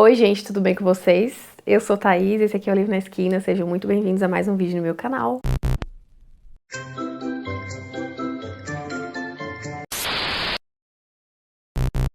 Oi gente, tudo bem com vocês? Eu sou Thaís, esse aqui é o Livro na Esquina, sejam muito bem-vindos a mais um vídeo no meu canal.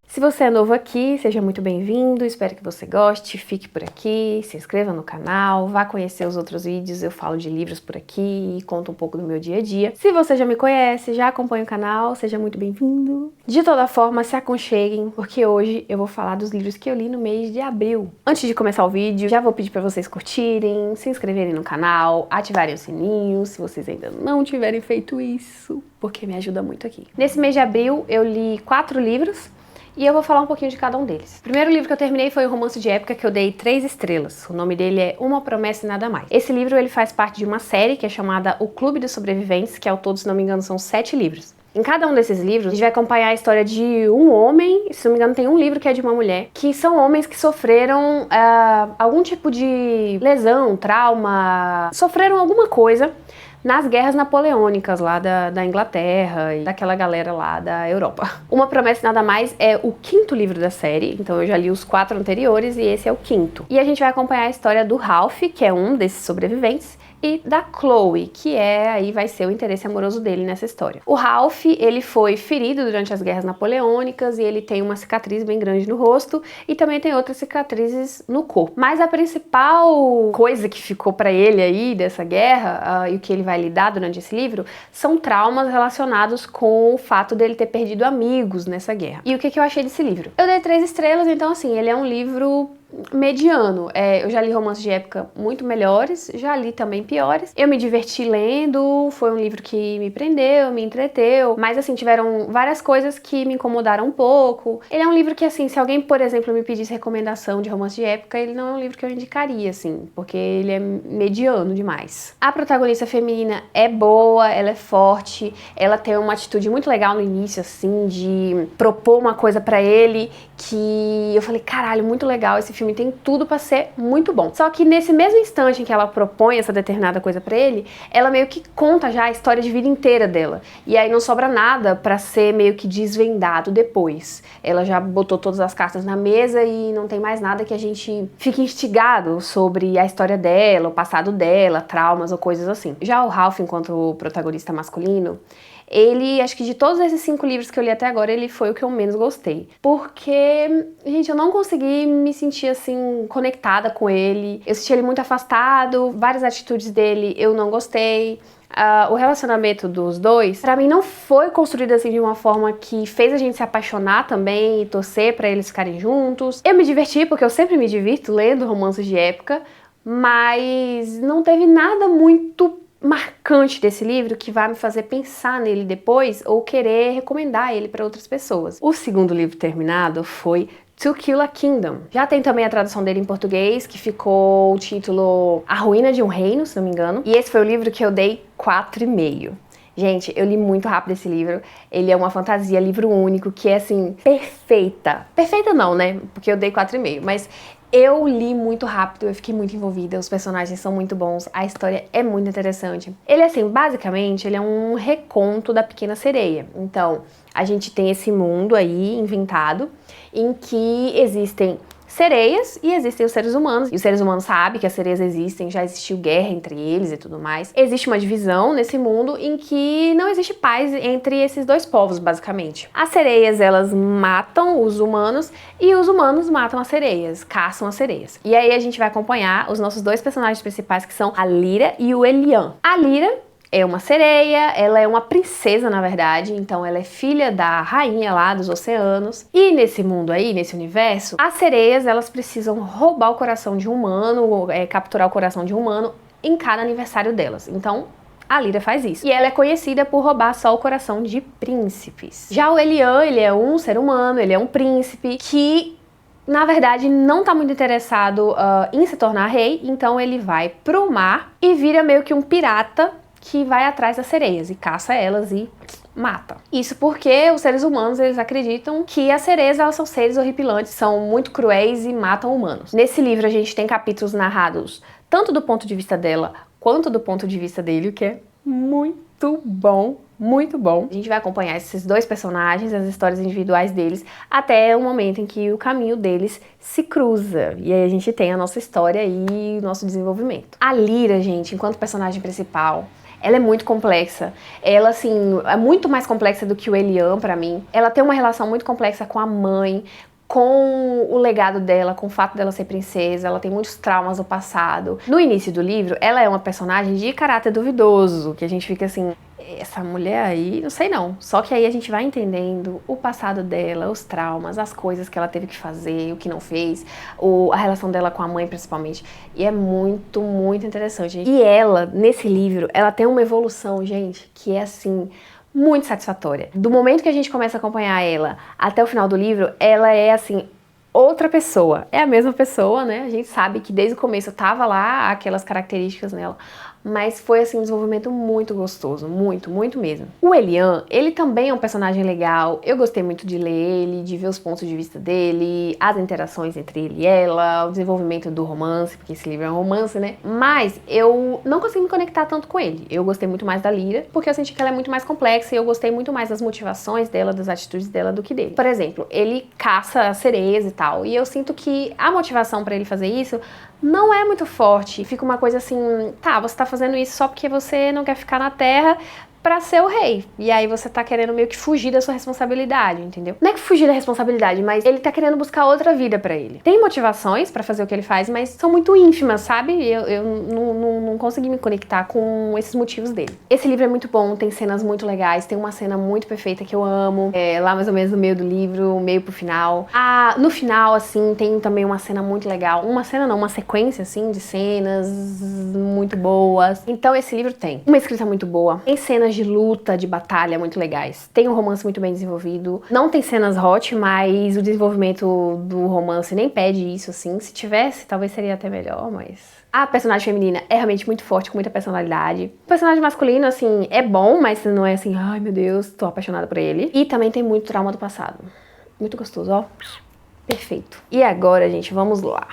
Se você é novo aqui, seja muito bem-vindo, espero que você goste, fique por aqui, se inscreva no canal, vá conhecer os outros vídeos, eu falo de livros por aqui e conto um pouco do meu dia a dia. Se você já me conhece, já acompanha o canal, seja muito bem-vindo. De toda forma, se aconcheguem, porque hoje eu vou falar dos livros que eu li no mês de abril. Antes de começar o vídeo, já vou pedir para vocês curtirem, se inscreverem no canal, ativarem o sininho, se vocês ainda não tiverem feito isso, porque me ajuda muito aqui. Nesse mês de abril, eu li 4 livros, e eu vou falar um pouquinho de cada um deles. O primeiro livro que eu terminei foi um romance de época que eu dei 3 estrelas. O nome dele é Uma Promessa e Nada Mais. Esse livro ele faz parte de uma série que é chamada O Clube dos Sobreviventes, que ao todo, se não me engano, são 7 livros. Em cada um desses livros, a gente vai acompanhar a história de um homem, se não me engano tem um livro que é de uma mulher, que são homens que sofreram algum tipo de lesão, trauma, sofreram alguma coisa nas guerras napoleônicas lá da Inglaterra e daquela galera lá da Europa. Uma Promessa e Nada Mais é o 5º livro da série, então eu já li os 4 anteriores e esse é o 5º. E a gente vai acompanhar a história do Ralph, que é um desses sobreviventes, e da Chloe, que aí vai ser o interesse amoroso dele nessa história. O Ralph, ele foi ferido durante as guerras napoleônicas e ele tem uma cicatriz bem grande no rosto e também tem outras cicatrizes no corpo. Mas a principal coisa que ficou pra ele aí dessa guerra e o que ele vai lidar durante esse livro são traumas relacionados com o fato dele ter perdido amigos nessa guerra. E o que eu achei desse livro? Eu dei 3 estrelas, então assim, ele é um livro mediano. Eu já li romances de época muito melhores, já li também piores. Eu me diverti lendo, foi um livro que me prendeu, me entreteu, mas assim, tiveram várias coisas que me incomodaram um pouco. Ele é um livro que assim, se alguém, por exemplo, me pedisse recomendação de romance de época, ele não é um livro que eu indicaria, assim, porque ele é mediano demais. A protagonista feminina é boa, ela é forte, ela tem uma atitude muito legal no início, assim, de propor uma coisa pra ele que eu falei, caralho, muito legal, esse filme tem tudo pra ser muito bom. Só que nesse mesmo instante em que ela propõe essa determinada coisa pra ele, ela meio que conta já a história de vida inteira dela. E aí não sobra nada pra ser meio que desvendado depois. Ela já botou todas as cartas na mesa e não tem mais nada que a gente fique instigado sobre a história dela, o passado dela, traumas ou coisas assim. Já o Ralph, enquanto protagonista masculino, ele, acho que de todos esses 5 livros que eu li até agora, ele foi o que eu menos gostei. Porque, gente, eu não consegui me sentir, assim, conectada com ele. Eu senti ele muito afastado, várias atitudes dele eu não gostei. O relacionamento dos dois, pra mim, não foi construído assim de uma forma que fez a gente se apaixonar também e torcer pra eles ficarem juntos. Eu me diverti, porque eu sempre me divirto lendo romances de época, mas não teve nada muito marcante desse livro que vai me fazer pensar nele depois ou querer recomendar ele para outras pessoas. O segundo livro terminado foi To Kill a Kingdom. Já tem também a tradução dele em português, que ficou o título A Ruína de um Reino, se não me engano. E esse foi o livro que eu dei 4,5. Gente, eu li muito rápido esse livro. Ele é uma fantasia, livro único, que é assim, perfeita. Perfeita não, né? Porque eu dei 4,5, mas eu li muito rápido, eu fiquei muito envolvida, os personagens são muito bons, a história é muito interessante. Ele, assim, basicamente, ele é um reconto da Pequena Sereia. Então, a gente tem esse mundo aí inventado, em que existem sereias e existem os seres humanos. E os seres humanos sabem que as sereias existem, já existiu guerra entre eles e tudo mais. Existe uma divisão nesse mundo em que não existe paz entre esses dois povos, basicamente. As sereias, elas matam os humanos e os humanos matam as sereias, caçam as sereias. E aí a gente vai acompanhar os nossos 2 personagens principais, que são a Lyra e o Elian. A Lyra é uma sereia, ela é uma princesa, na verdade, então ela é filha da rainha lá dos oceanos. E nesse mundo aí, nesse universo, as sereias, elas precisam roubar o coração de um humano, capturar o coração de um humano em cada aniversário delas. Então, a Lyra faz isso. E ela é conhecida por roubar só o coração de príncipes. Já o Elian, ele é um ser humano, ele é um príncipe que, na verdade, não tá muito interessado em se tornar rei, então ele vai pro mar e vira meio que um pirata que vai atrás das sereias e caça elas e mata. Isso porque os seres humanos, eles acreditam que as sereias, elas são seres horripilantes, são muito cruéis e matam humanos. Nesse livro a gente tem capítulos narrados tanto do ponto de vista dela quanto do ponto de vista dele, o que é muito bom. muito bom. A gente vai acompanhar esses dois personagens, as histórias individuais deles, até o momento em que o caminho deles se cruza. E aí a gente tem a nossa história e o nosso desenvolvimento. A Lyra, gente, enquanto personagem principal, ela é muito complexa. Ela, assim, é muito mais complexa do que o Elian, pra mim. Ela tem uma relação muito complexa com a mãe, com o legado dela, com o fato dela ser princesa. Ela tem muitos traumas do passado. No início do livro, ela é uma personagem de caráter duvidoso, que a gente fica assim, essa mulher aí, não sei não. Só que aí a gente vai entendendo o passado dela, os traumas, as coisas que ela teve que fazer, o que não fez, a relação dela com a mãe principalmente. E é muito, muito interessante. E ela, nesse livro, ela tem uma evolução, gente, que é assim, muito satisfatória. Do momento que a gente começa a acompanhar ela até o final do livro, ela é assim, outra pessoa. É a mesma pessoa, né? A gente sabe que desde o começo tava lá aquelas características nela, mas foi assim um desenvolvimento muito gostoso, muito, muito mesmo. O Elian, ele também é um personagem legal, eu gostei muito de ler ele, de ver os pontos de vista dele, as interações entre ele e ela, o desenvolvimento do romance, porque esse livro é um romance, né? Mas eu não consegui me conectar tanto com ele. Eu gostei muito mais da Lyra, porque eu senti que ela é muito mais complexa e eu gostei muito mais das motivações dela, das atitudes dela do que dele. Por exemplo, ele caça sereias e tal, e eu sinto que a motivação pra ele fazer isso não é muito forte. Fica uma coisa assim, tá, você tá fazendo isso só porque você não quer ficar na Terra pra ser o rei. E aí você tá querendo meio que fugir da sua responsabilidade, entendeu? Não é que fugir da responsabilidade, mas ele tá querendo buscar outra vida pra ele. Tem motivações pra fazer o que ele faz, mas são muito ínfimas, sabe? Eu não consegui me conectar com esses motivos dele. Esse livro é muito bom, tem cenas muito legais, tem uma cena muito perfeita que eu amo, lá mais ou menos no meio do livro, meio pro final. No final, assim, tem também uma cena muito legal. Uma cena não, uma sequência, assim, de cenas muito boas. Então esse livro tem uma escrita muito boa, tem cenas de luta, de batalha muito legais. Tem um romance muito bem desenvolvido. Não tem cenas hot, mas o desenvolvimento do romance nem pede isso, assim. Se tivesse, talvez seria até melhor, mas... A personagem feminina é realmente muito forte, com muita personalidade. O personagem masculino, assim, é bom, mas não é assim, ai meu Deus, tô apaixonada por ele. E também tem muito trauma do passado. Muito gostoso, ó. Perfeito. E agora, gente, vamos lá.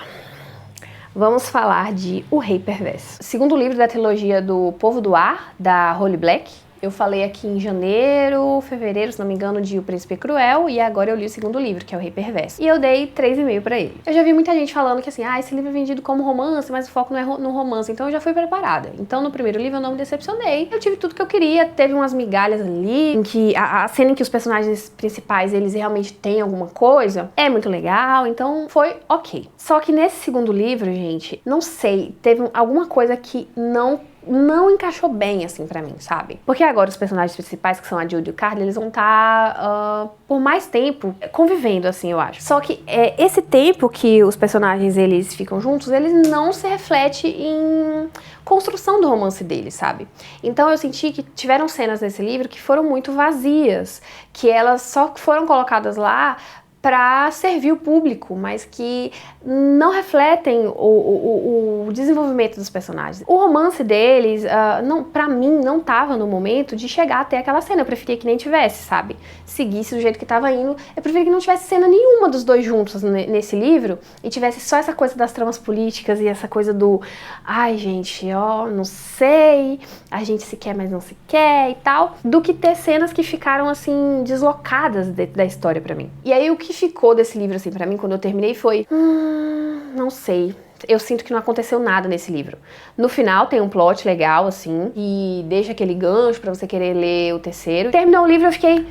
Vamos falar de O Rei Perverso. Segundo livro da trilogia do Povo do Ar, da Holly Black. Eu falei aqui em janeiro, fevereiro, se não me engano, de O Príncipe Cruel, e agora eu li o segundo livro, que é O Rei Perverso. E eu dei 3,5 pra ele. Eu já vi muita gente falando que assim, esse livro é vendido como romance, mas o foco não é no romance, então eu já fui preparada. Então no primeiro livro eu não me decepcionei. Eu tive tudo que eu queria, teve umas migalhas ali, em que a cena em que os personagens principais, eles realmente têm alguma coisa, é muito legal, então foi ok. Só que nesse segundo livro, gente, não sei, teve alguma coisa que não encaixou bem, assim, pra mim, sabe? Porque agora os personagens principais, que são a Jude e o Carly, eles vão estar por mais tempo convivendo, assim, eu acho. Só que esse tempo que os personagens, eles ficam juntos, eles não se reflete em construção do romance deles, sabe? Então eu senti que tiveram cenas nesse livro que foram muito vazias, que elas só foram colocadas lá para servir o público, mas que não refletem o desenvolvimento dos personagens. O romance deles, pra mim, não tava no momento de chegar até aquela cena. Eu preferia que nem tivesse, sabe? Seguisse do jeito que tava indo. Eu preferia que não tivesse cena nenhuma dos dois juntos nesse livro e tivesse só essa coisa das tramas políticas e essa coisa do ai, gente, não sei, a gente se quer, mas não se quer e tal, do que ter cenas que ficaram, assim, deslocadas da história pra mim. E aí, o que ficou desse livro, assim, pra mim, quando eu terminei, foi... não sei. Eu sinto que não aconteceu nada nesse livro. No final tem um plot legal, assim, e deixa aquele gancho pra você querer ler o terceiro. Terminou o livro, eu fiquei...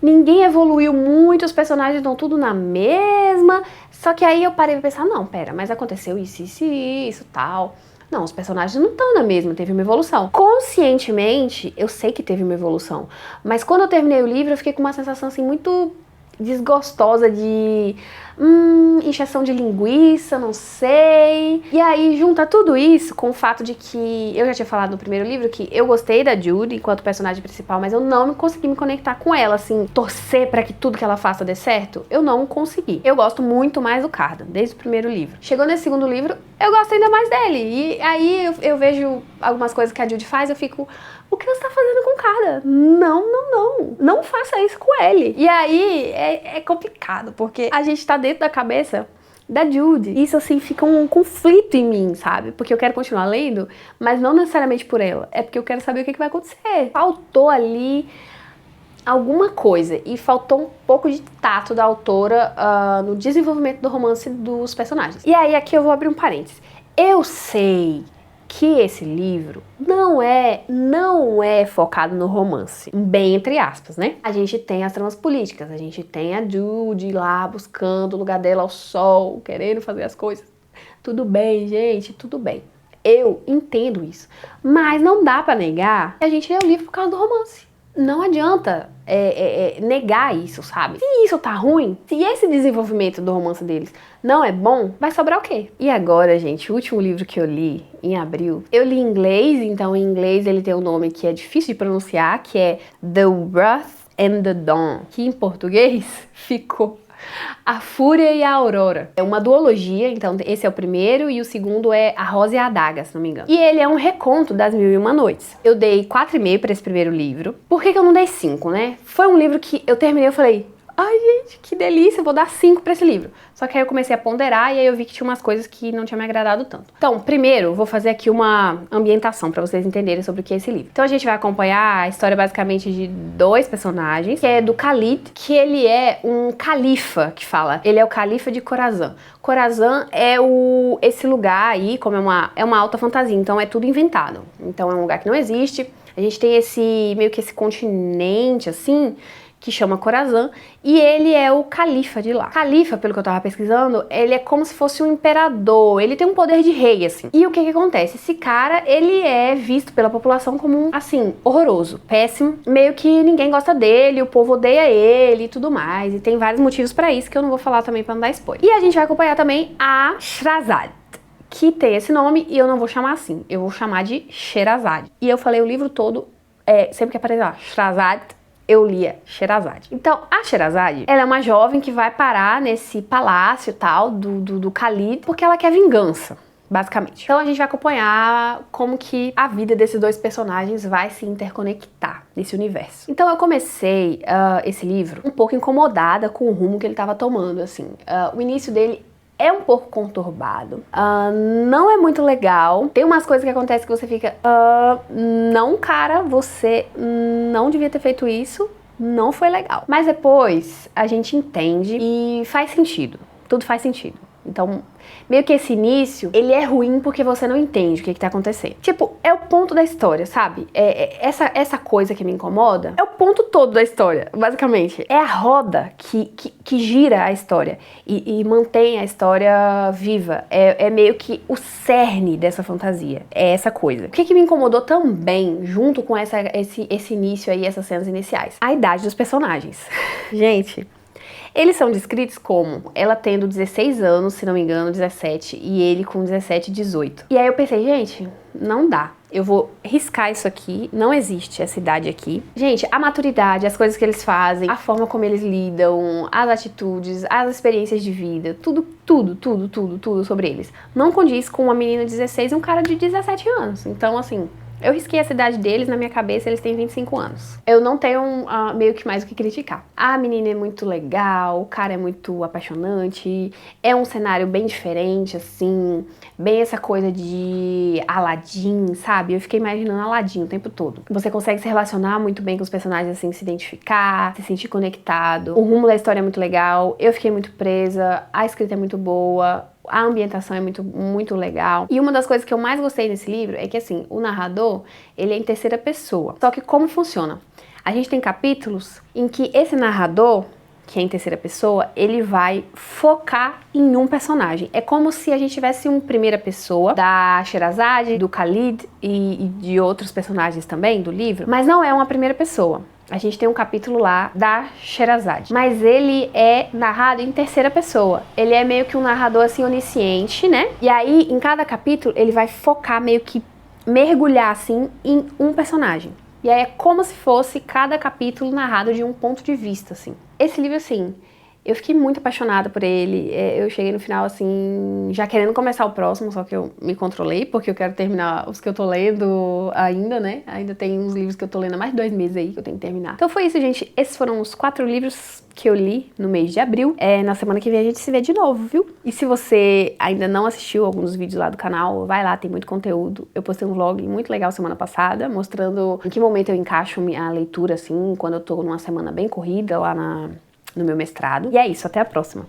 ninguém evoluiu muito, os personagens estão tudo na mesma. Só que aí eu parei pra pensar, não, pera, mas aconteceu isso, tal... Não, os personagens não estão na mesma, teve uma evolução. Conscientemente, eu sei que teve uma evolução. Mas quando eu terminei o livro, eu fiquei com uma sensação, assim, muito desgostosa de... injeção de linguiça, não sei. E aí junta tudo isso com o fato de que eu já tinha falado no primeiro livro que eu gostei da Jude enquanto personagem principal, mas eu não consegui me conectar com ela, assim, torcer pra que tudo que ela faça dê certo. Eu não consegui. Eu gosto muito mais do Cardan, desde o primeiro livro. Chegou nesse segundo livro, eu gosto ainda mais dele. E aí eu vejo algumas coisas que a Jude faz, eu fico... O que você tá fazendo com o Cardan? Não faça isso com ele. E aí é complicado, porque a gente tá dentro da cabeça da Judy. Isso, assim, fica um conflito em mim, sabe? Porque eu quero continuar lendo, mas não necessariamente por ela. É porque eu quero saber o que vai acontecer. Faltou ali alguma coisa e faltou um pouco de tato da autora no desenvolvimento do romance dos personagens. E aí aqui eu vou abrir um parênteses. Eu sei que esse livro não é focado no romance, bem entre aspas, né? A gente tem as tramas políticas, a gente tem a Judy lá buscando o lugar dela ao sol, querendo fazer as coisas. Tudo bem, gente, tudo bem. Eu entendo isso, mas não dá pra negar que a gente lê o livro por causa do romance. Não adianta negar isso, sabe? Se isso tá ruim, se esse desenvolvimento do romance deles não é bom, vai sobrar o quê? E agora, gente, o último livro que eu li em abril, eu li em inglês, então em inglês ele tem um nome que é difícil de pronunciar, que é The Wrath and the Dawn, que em português ficou A Fúria e a Aurora. É uma duologia, então esse é o primeiro e o segundo é A Rosa e a Adaga, se não me engano. E ele é um reconto das Mil e Uma Noites. Eu dei 4,5 para esse primeiro livro. Por que eu não dei 5, né? Foi um livro que eu terminei e falei, ai gente, que delícia, eu vou dar 5 pra esse livro. Só que aí eu comecei a ponderar e aí eu vi que tinha umas coisas que não tinham me agradado tanto. Então, primeiro, vou fazer aqui uma ambientação pra vocês entenderem sobre o que é esse livro. Então a gente vai acompanhar a história basicamente de 2 personagens, que é do Khalid, que ele é um califa, que fala. Ele é o califa de Khorasan. Khorasan é esse lugar aí, como é uma alta fantasia, então é tudo inventado. Então é um lugar que não existe. A gente tem meio que esse continente, assim, que chama Khorasan, e ele é o califa de lá. Califa, pelo que eu tava pesquisando, ele é como se fosse um imperador, ele tem um poder de rei, assim. E o que acontece? Esse cara, ele é visto pela população como, assim, horroroso, péssimo, meio que ninguém gosta dele, o povo odeia ele e tudo mais, e tem vários motivos pra isso que eu não vou falar também pra não dar spoiler. E a gente vai acompanhar também a Shahrazad, que tem esse nome e eu não vou chamar assim, eu vou chamar de Sherazade. E eu falei o livro todo, sempre que aparecer lá, Shahrazad, eu lia Sherazade. Então, a Sherazade, ela é uma jovem que vai parar nesse palácio tal do Khalid porque ela quer vingança, basicamente. Então a gente vai acompanhar como que a vida desses 2 personagens vai se interconectar nesse universo. Então eu comecei esse livro um pouco incomodada com o rumo que ele estava tomando, assim. O início dele é um pouco conturbado, não é muito legal, tem umas coisas que acontecem que você fica, não cara, você não devia ter feito isso, não foi legal. Mas depois a gente entende e faz sentido, tudo faz sentido. Então, meio que esse início, ele é ruim porque você não entende o que tá acontecendo. Tipo, é o ponto da história, sabe? Essa coisa que me incomoda é o ponto todo da história, basicamente. É a roda que gira a história e mantém a história viva. É meio que o cerne dessa fantasia. É essa coisa. O que me incomodou também, junto com esse início aí, essas cenas iniciais? A idade dos personagens. Gente, eles são descritos como ela tendo 16 anos, se não me engano, 17, e ele com 17, 18. E aí eu pensei, gente, não dá. Eu vou riscar isso aqui, não existe essa idade aqui. Gente, a maturidade, as coisas que eles fazem, a forma como eles lidam, as atitudes, as experiências de vida, tudo sobre eles. Não condiz com uma menina de 16 e um cara de 17 anos. Então, assim, eu risquei a idade deles, na minha cabeça eles têm 25 anos. Eu não tenho meio que mais o que criticar. A menina é muito legal, o cara é muito apaixonante, é um cenário bem diferente, assim, bem essa coisa de Aladdin, sabe? Eu fiquei imaginando Aladdin o tempo todo. Você consegue se relacionar muito bem com os personagens, assim, se identificar, se sentir conectado. O rumo da história é muito legal, eu fiquei muito presa, a escrita é muito boa, a ambientação é muito legal. E uma das coisas que eu mais gostei nesse livro é que, assim, o narrador, ele é em terceira pessoa. Só que como funciona? A gente tem capítulos em que esse narrador, que é em terceira pessoa, ele vai focar em um personagem. É como se a gente tivesse uma primeira pessoa da Sherazade, do Khalid e de outros personagens também do livro, mas não é uma primeira pessoa. A gente tem um capítulo lá da Sherazade, mas ele é narrado em terceira pessoa. Ele é meio que um narrador assim onisciente, né? E aí, em cada capítulo, ele vai focar, meio que mergulhar assim em um personagem. E aí é como se fosse cada capítulo narrado de um ponto de vista, assim. Esse livro, assim, Eu fiquei muito apaixonada por ele. Eu cheguei no final, assim, já querendo começar o próximo, só que eu me controlei, porque eu quero terminar os que eu tô lendo ainda, né? Ainda tem uns livros que eu tô lendo há mais de 2 meses aí, que eu tenho que terminar. Então foi isso, gente. Esses foram os 4 livros que eu li no mês de abril. Na semana que vem a gente se vê de novo, viu? E se você ainda não assistiu alguns vídeos lá do canal, vai lá, tem muito conteúdo. Eu postei um vlog muito legal semana passada, mostrando em que momento eu encaixo a leitura, assim, quando eu tô numa semana bem corrida lá no meu mestrado. E é isso, até a próxima!